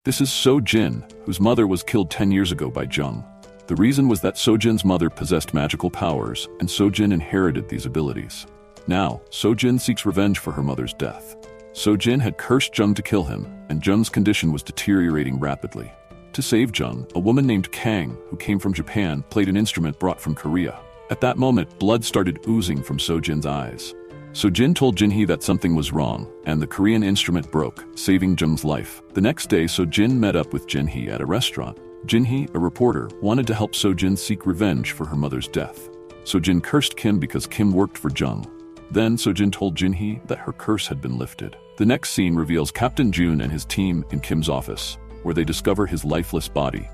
This is So-jin, whose mother was killed 10 years ago by Jung. The reason was that So-jin's mother possessed magical powers, and So-jin inherited these abilities. Now, So-jin seeks revenge for her mother's death. So-jin had cursed Jung to kill him, and Jung's condition was deteriorating rapidly. To save Jung, a woman named Kang, who came from Japan, played an instrument brought from Korea. At that moment, blood started oozing from So-jin's eyes. So-jin told Jin-hee that something was wrong, and the Korean instrument broke, saving Jung's life. The next day, So-jin met up with Jin-hee at a restaurant. Jin-hee, a reporter, wanted to help So-jin seek revenge for her mother's death. So-jin cursed Kim because Kim worked for Jung. Then So-jin told Jin-hee that her curse had been lifted. The next scene reveals Captain Jun and his team in Kim's office, where they discover his lifeless body.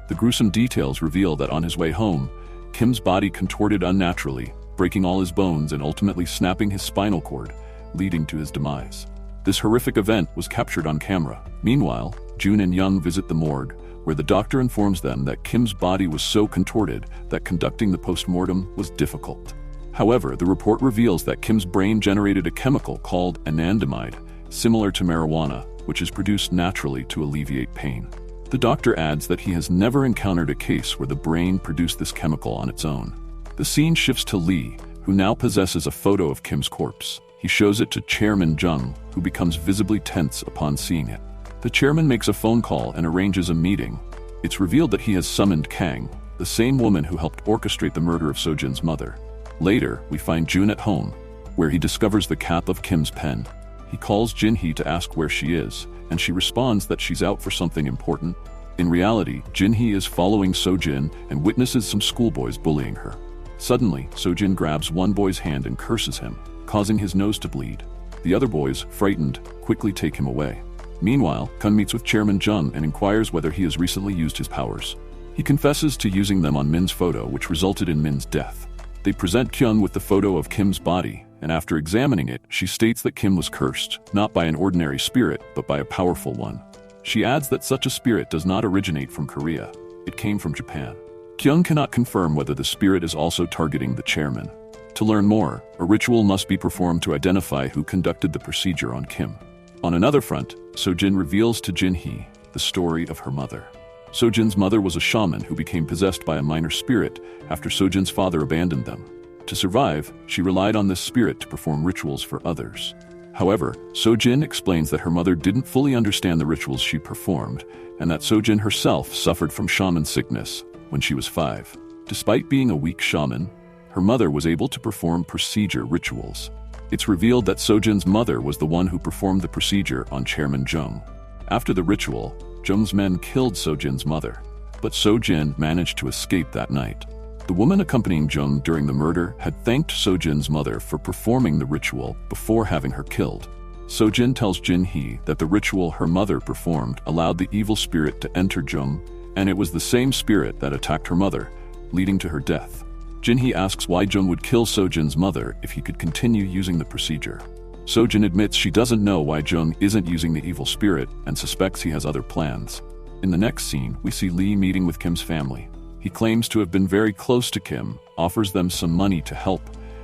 The gruesome details reveal that on his way home, Kim's body contorted unnaturally, breaking all his bones and ultimately snapping his spinal cord, leading to his demise. This horrific event was captured on camera. Meanwhile, Jun and Young visit the morgue, where the doctor informs them that Kim's body was so contorted that conducting the post-mortem was difficult. However, the report reveals that Kim's brain generated a chemical called anandamide, similar to marijuana, which is produced naturally to alleviate pain. The doctor adds that he has never encountered a case where the brain produced this chemical on its own. The scene shifts to Lee, who now possesses a photo of Kim's corpse. He shows it to Chairman Jung, who becomes visibly tense upon seeing it. The chairman makes a phone call and arranges a meeting. It's revealed that he has summoned Kang, the same woman who helped orchestrate the murder of So-jin's mother. Later, we find Jun at home, where he discovers the cap of Kim's pen. He calls Jin-hee to ask where she is, and she responds that she's out for something important. In reality, Jin-hee is following So-jin and witnesses some schoolboys bullying her. Suddenly, So-jin grabs one boy's hand and curses him, causing his nose to bleed. The other boys, frightened, quickly take him away. Meanwhile, Kun meets with Chairman Jung and inquires whether he has recently used his powers. He confesses to using them on Min's photo, which resulted in Min's death. They present Kyung with the photo of Kim's body, and after examining it, she states that Kim was cursed, not by an ordinary spirit, but by a powerful one. She adds that such a spirit does not originate from Korea. It came from Japan. Kyung cannot confirm whether the spirit is also targeting the chairman. To learn more, a ritual must be performed to identify who conducted the procedure on Kim. On another front, So-jin reveals to Jin-hee the story of her mother. So-jin's mother was a shaman who became possessed by a minor spirit after So-jin's father abandoned them. To survive, she relied on this spirit to perform rituals for others. However, So-jin explains that her mother didn't fully understand the rituals she performed, and that So-jin herself suffered from shaman sickness when she was 5. Despite being a weak shaman, her mother was able to perform procedure rituals. It's revealed that So-jin's mother was the one who performed the procedure on Chairman Jung. After the ritual, Jung's men killed So-jin's mother, but So-jin managed to escape that night. The woman accompanying Jung during the murder had thanked So-jin's mother for performing the ritual before having her killed. So-jin tells Jin-hee that the ritual her mother performed allowed the evil spirit to enter Jung, and it was the same spirit that attacked her mother, leading to her death. Jin-hee asks why Jung would kill So-jin's mother if he could continue using the procedure. So-jin admits she doesn't know why Jung isn't using the evil spirit and suspects he has other plans. In the next scene, we see Lee meeting with Kim's family. He claims to have been very close to Kim, offers them some money to help,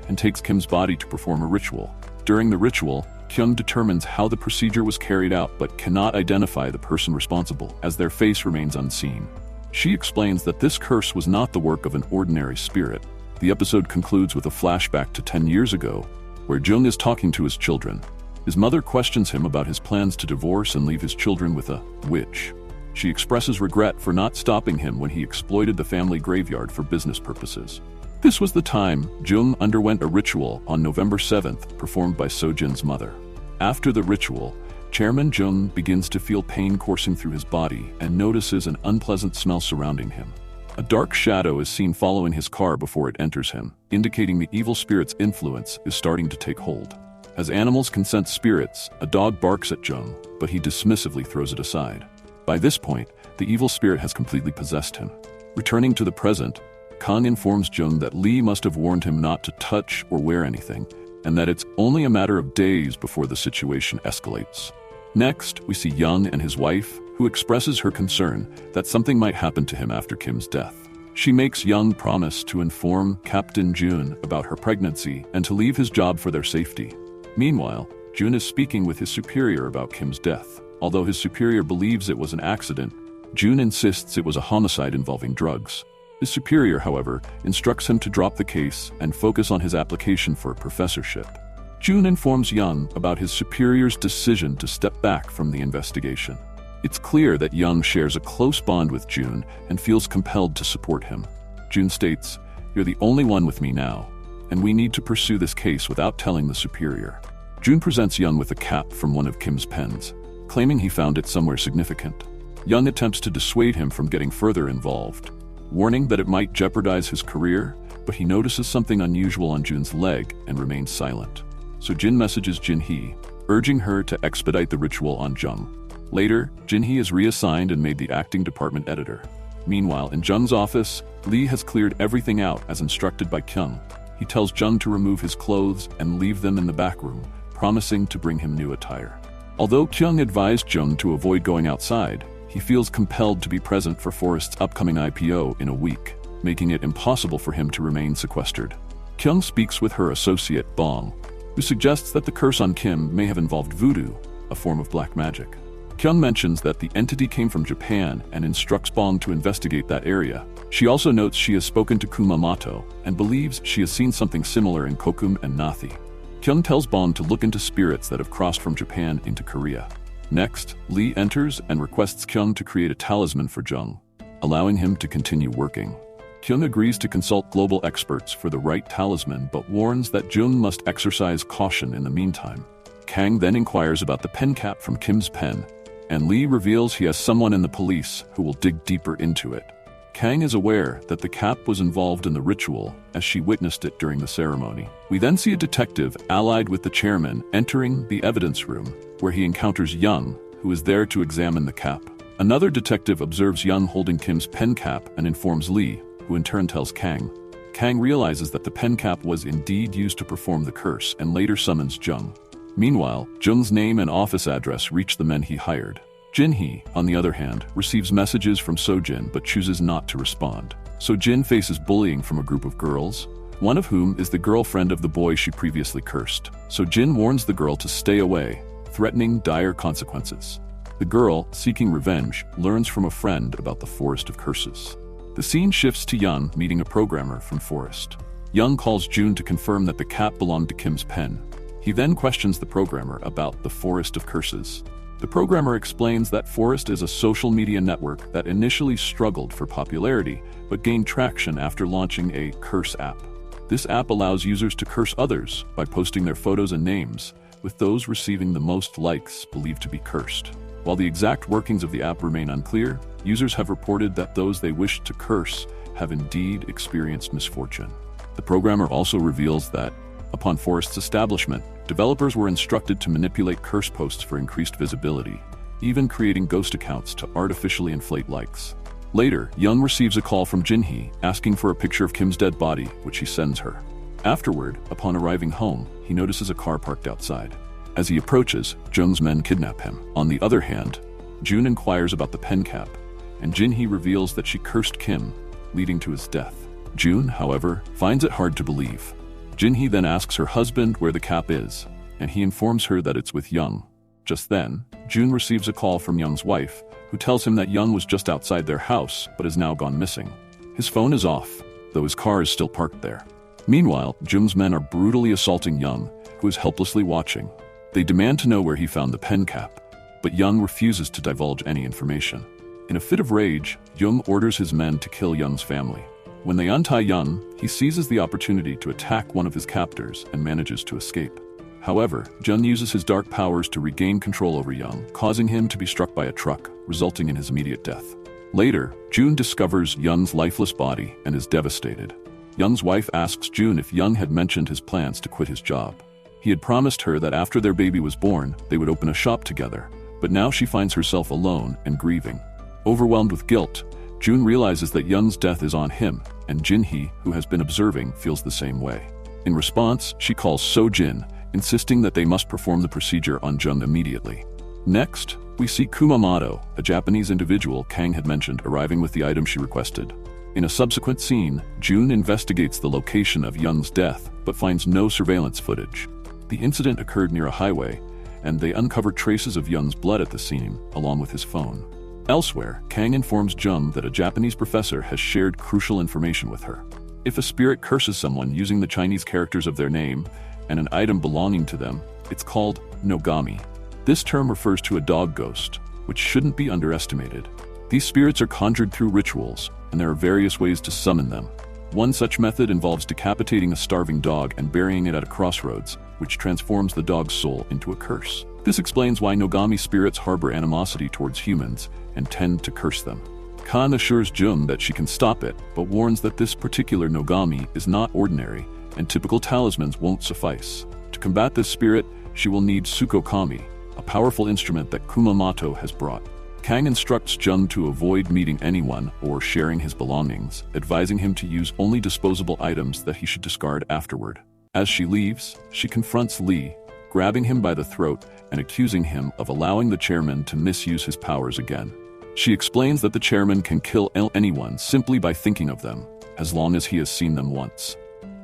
and takes Kim's body to perform a ritual. During the ritual, Kyung determines how the procedure was carried out but cannot identify the person responsible, as their face remains unseen. She explains that this curse was not the work of an ordinary spirit. The episode concludes with a flashback to 10 years ago, where Jung is talking to his children. His mother questions him about his plans to divorce and leave his children with a witch. She expresses regret for not stopping him when he exploited the family graveyard for business purposes. This was the time Jung underwent a ritual on November 7th, performed by So-jin's mother. After the ritual, Chairman Jung begins to feel pain coursing through his body and notices an unpleasant smell surrounding him. A dark shadow is seen following his car before it enters him, indicating the evil spirit's influence is starting to take hold. As animals can sense spirits, a dog barks at Jung, but he dismissively throws it aside. By this point, the evil spirit has completely possessed him. Returning to the present, Kang informs Jung that Lee must have warned him not to touch or wear anything, and that it's only a matter of days before the situation escalates. Next, we see Young and his wife, who expresses her concern that something might happen to him after Kim's death. She makes Young promise to inform Captain Jun about her pregnancy and to leave his job for their safety. Meanwhile, Jun is speaking with his superior about Kim's death. Although his superior believes it was an accident, Jun insists it was a homicide involving drugs. His superior, however, instructs him to drop the case and focus on his application for a professorship. Jun informs Young about his superior's decision to step back from the investigation. It's clear that Young shares a close bond with Jun and feels compelled to support him. Jun states, "You're the only one with me now, and we need to pursue this case without telling the superior." Jun presents Young with a cap from one of Kim's pens, claiming he found it somewhere significant. Young attempts to dissuade him from getting further involved, warning that it might jeopardize his career, but he notices something unusual on Jun's leg and remains silent. So Jin messages Jin-hee, urging her to expedite the ritual on Jung. Later, Jin-hee is reassigned and made the acting department editor. Meanwhile, in Jung's office, Lee has cleared everything out as instructed by Kyung. He tells Jung to remove his clothes and leave them in the back room, promising to bring him new attire. Although Kyung advised Jung to avoid going outside, he feels compelled to be present for Forrest's upcoming IPO in a week, making it impossible for him to remain sequestered. Kyung speaks with her associate Bong, who suggests that the curse on Kim may have involved voodoo, a form of black magic. Kyung mentions that the entity came from Japan and instructs Bong to investigate that area. She also notes she has spoken to Kumamoto and believes she has seen something similar in Kokum and Nathi. Kyung tells Bong to look into spirits that have crossed from Japan into Korea. Next, Lee enters and requests Kyung to create a talisman for Jung, allowing him to continue working. Kyung agrees to consult global experts for the right talisman but warns that Jung must exercise caution in the meantime. Kang then inquires about the pen cap from Kim's pen, and Lee reveals he has someone in the police who will dig deeper into it. Kang is aware that the cap was involved in the ritual as she witnessed it during the ceremony. We then see a detective allied with the chairman entering the evidence room, where he encounters Young, who is there to examine the cap. Another detective observes Young holding Kim's pen cap and informs Lee, who in turn tells Kang. Kang realizes that the pen cap was indeed used to perform the curse and later summons Jung. Meanwhile, Jung's name and office address reach the men he hired. Jin-hee, on the other hand, receives messages from Sojin but chooses not to respond. Sojin faces bullying from a group of girls, one of whom is the girlfriend of the boy she previously cursed. Sojin warns the girl to stay away, threatening dire consequences. The girl, seeking revenge, learns from a friend about the Forest of Curses. The scene shifts to Young meeting a programmer from Forest. Young calls Jun to confirm that the cap belonged to Kim's pen. He then questions the programmer about the Forest of Curses. The programmer explains that Forest is a social media network that initially struggled for popularity, but gained traction after launching a curse app. This app allows users to curse others by posting their photos and names, with those receiving the most likes believed to be cursed. While the exact workings of the app remain unclear, users have reported that those they wish to curse have indeed experienced misfortune. The programmer also reveals that, upon Forest's establishment, developers were instructed to manipulate curse posts for increased visibility, even creating ghost accounts to artificially inflate likes. Later, Young receives a call from Jin-hee asking for a picture of Kim's dead body, which he sends her. Afterward, upon arriving home, he notices a car parked outside. As he approaches, Jung's men kidnap him. On the other hand, Jun inquires about the pen cap, and Jin-hee reveals that she cursed Kim, leading to his death. Jun, however, finds it hard to believe. Jin-hee then asks her husband where the cap is, and he informs her that it's with Young. Just then, Jun receives a call from Young's wife, who tells him that Young was just outside their house but has now gone missing. His phone is off, though his car is still parked there. Meanwhile, Jung's men are brutally assaulting Young, who is helplessly watching. They demand to know where he found the pen cap, but Young refuses to divulge any information. In a fit of rage, Jung orders his men to kill Young's family. When they untie Young, he seizes the opportunity to attack one of his captors and manages to escape. However, Jun uses his dark powers to regain control over Young, causing him to be struck by a truck, resulting in his immediate death. Later, Jun discovers Young's lifeless body and is devastated. Young's wife asks Jun if Young had mentioned his plans to quit his job. He had promised her that after their baby was born, they would open a shop together, but now she finds herself alone and grieving. Overwhelmed with guilt, Jun realizes that Young's death is on him, and Jin-hee, who has been observing, feels the same way. In response, she calls Sojin, insisting that they must perform the procedure on Jung immediately. Next, we see Kumamoto, a Japanese individual Kang had mentioned, arriving with the item she requested. In a subsequent scene, Jun investigates the location of Young's death, but finds no surveillance footage. The incident occurred near a highway, and they uncover traces of Young's blood at the scene, along with his phone. Elsewhere, Kang informs Jung that a Japanese professor has shared crucial information with her. If a spirit curses someone using the Chinese characters of their name and an item belonging to them, it's called nogami. This term refers to a dog ghost, which shouldn't be underestimated. These spirits are conjured through rituals, and there are various ways to summon them. One such method involves decapitating a starving dog and burying it at a crossroads, which transforms the dog's soul into a curse. This explains why nogami spirits harbor animosity towards humans and tend to curse them. Kan assures Jung that she can stop it, but warns that this particular nogami is not ordinary, and typical talismans won't suffice. To combat this spirit, she will need Tsukokami, a powerful instrument that Kumamoto has brought. Kang instructs Jung to avoid meeting anyone or sharing his belongings, advising him to use only disposable items that he should discard afterward. As she leaves, she confronts Lee, grabbing him by the throat and accusing him of allowing the chairman to misuse his powers again. She explains that the chairman can kill anyone simply by thinking of them, as long as he has seen them once.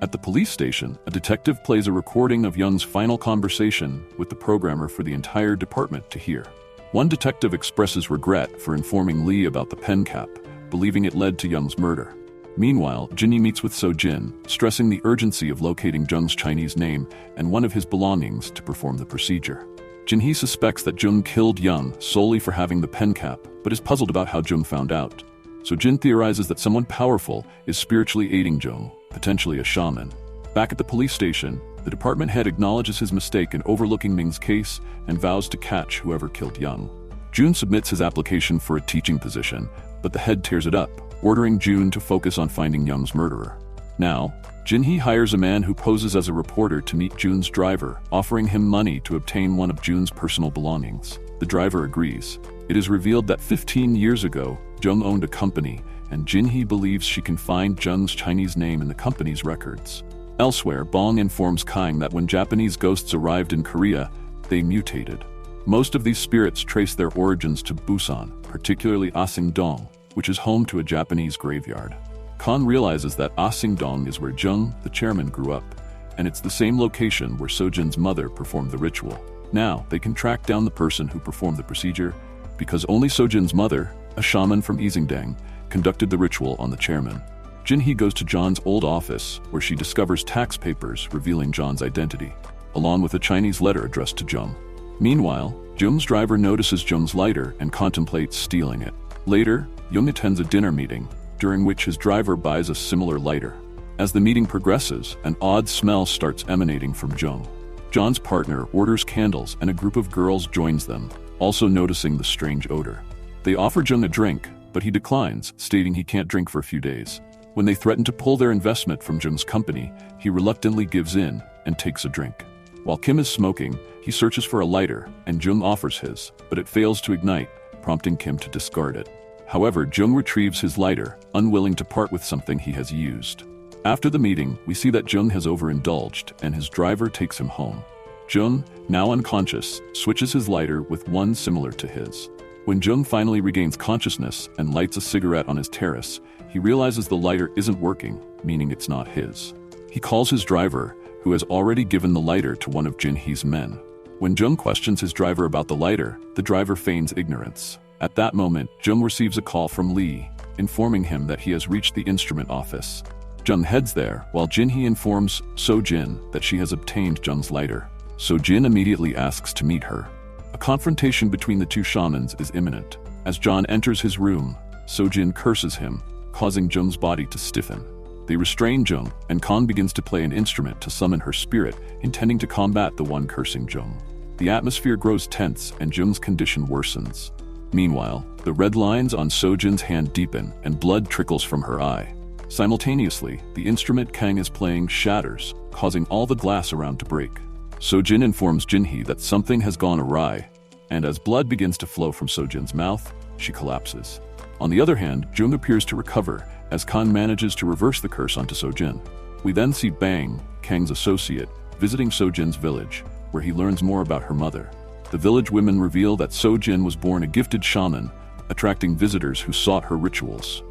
At the police station, a detective plays a recording of Young's final conversation with the programmer for the entire department to hear. One detective expresses regret for informing Lee about the pen cap, believing it led to Young's murder. Meanwhile, Jinhee meets with Sojin, stressing the urgency of locating Jung's Chinese name and one of his belongings to perform the procedure. Jinhee suspects that Jung killed Young solely for having the pen cap, but is puzzled about how Jung found out. Sojin theorizes that someone powerful is spiritually aiding Jung, potentially a shaman. Back at the police station, the department head acknowledges his mistake in overlooking Ming's case and vows to catch whoever killed Young. Jun submits his application for a teaching position, but the head tears it up, ordering Jun to focus on finding Young's murderer. Now, Jinhee hires a man who poses as a reporter to meet Jun's driver, offering him money to obtain one of Jun's personal belongings. The driver agrees. It is revealed that 15 years ago, Jung owned a company, and Jinhee believes she can find Jung's Chinese name in the company's records. Elsewhere, Bong informs Kang that when Japanese ghosts arrived in Korea, they mutated. Most of these spirits trace their origins to Busan, particularly Asingdong, which is home to a Japanese graveyard. Kan realizes that Asingdong is where Jung, the chairman, grew up, and it's the same location where Sojin's mother performed the ritual. Now, they can track down the person who performed the procedure, because only Sojin's mother, a shaman from Isingdang, conducted the ritual on the chairman. Jinhee goes to John's old office, where she discovers tax papers revealing John's identity, along with a Chinese letter addressed to Jung. Meanwhile, Jung's driver notices Jung's lighter and contemplates stealing it. Later, Jung attends a dinner meeting, during which his driver buys a similar lighter. As the meeting progresses, an odd smell starts emanating from Jung. John's partner orders candles and a group of girls joins them, also noticing the strange odor. They offer Jung a drink, but he declines, stating he can't drink for a few days. When they threaten to pull their investment from Jung's company, he reluctantly gives in and takes a drink. While Kim is smoking, he searches for a lighter, and Jung offers his, but it fails to ignite, prompting Kim to discard it. However, Jung retrieves his lighter, unwilling to part with something he has used. After the meeting, we see that Jung has overindulged, and his driver takes him home. Jung, now unconscious, switches his lighter with one similar to his. When Jung finally regains consciousness and lights a cigarette on his terrace, he realizes the lighter isn't working, meaning it's not his. He calls his driver, who has already given the lighter to one of Jinhee's men. When Jung questions his driver about the lighter, the driver feigns ignorance. At that moment, Jung receives a call from Lee, informing him that he has reached the instrument office. Jung heads there, while Jinhee informs Sojin that she has obtained Jung's lighter. Sojin immediately asks to meet her. A confrontation between the two shamans is imminent. As John enters his room, Sojin curses him, causing Jung's body to stiffen. They restrain Jung, and Kan begins to play an instrument to summon her spirit, intending to combat the one cursing Jung. The atmosphere grows tense, and Jung's condition worsens. Meanwhile, the red lines on Sojin's hand deepen, and blood trickles from her eye. Simultaneously, the instrument Kang is playing shatters, causing all the glass around to break. Sojin informs Jinhee that something has gone awry, and as blood begins to flow from Sojin's mouth, she collapses. On the other hand, Jung appears to recover, as Kan manages to reverse the curse onto Sojin. We then see Bang, Kang's associate, visiting Sojin's village, where he learns more about her mother. The village women reveal that Sojin was born a gifted shaman, attracting visitors who sought her rituals.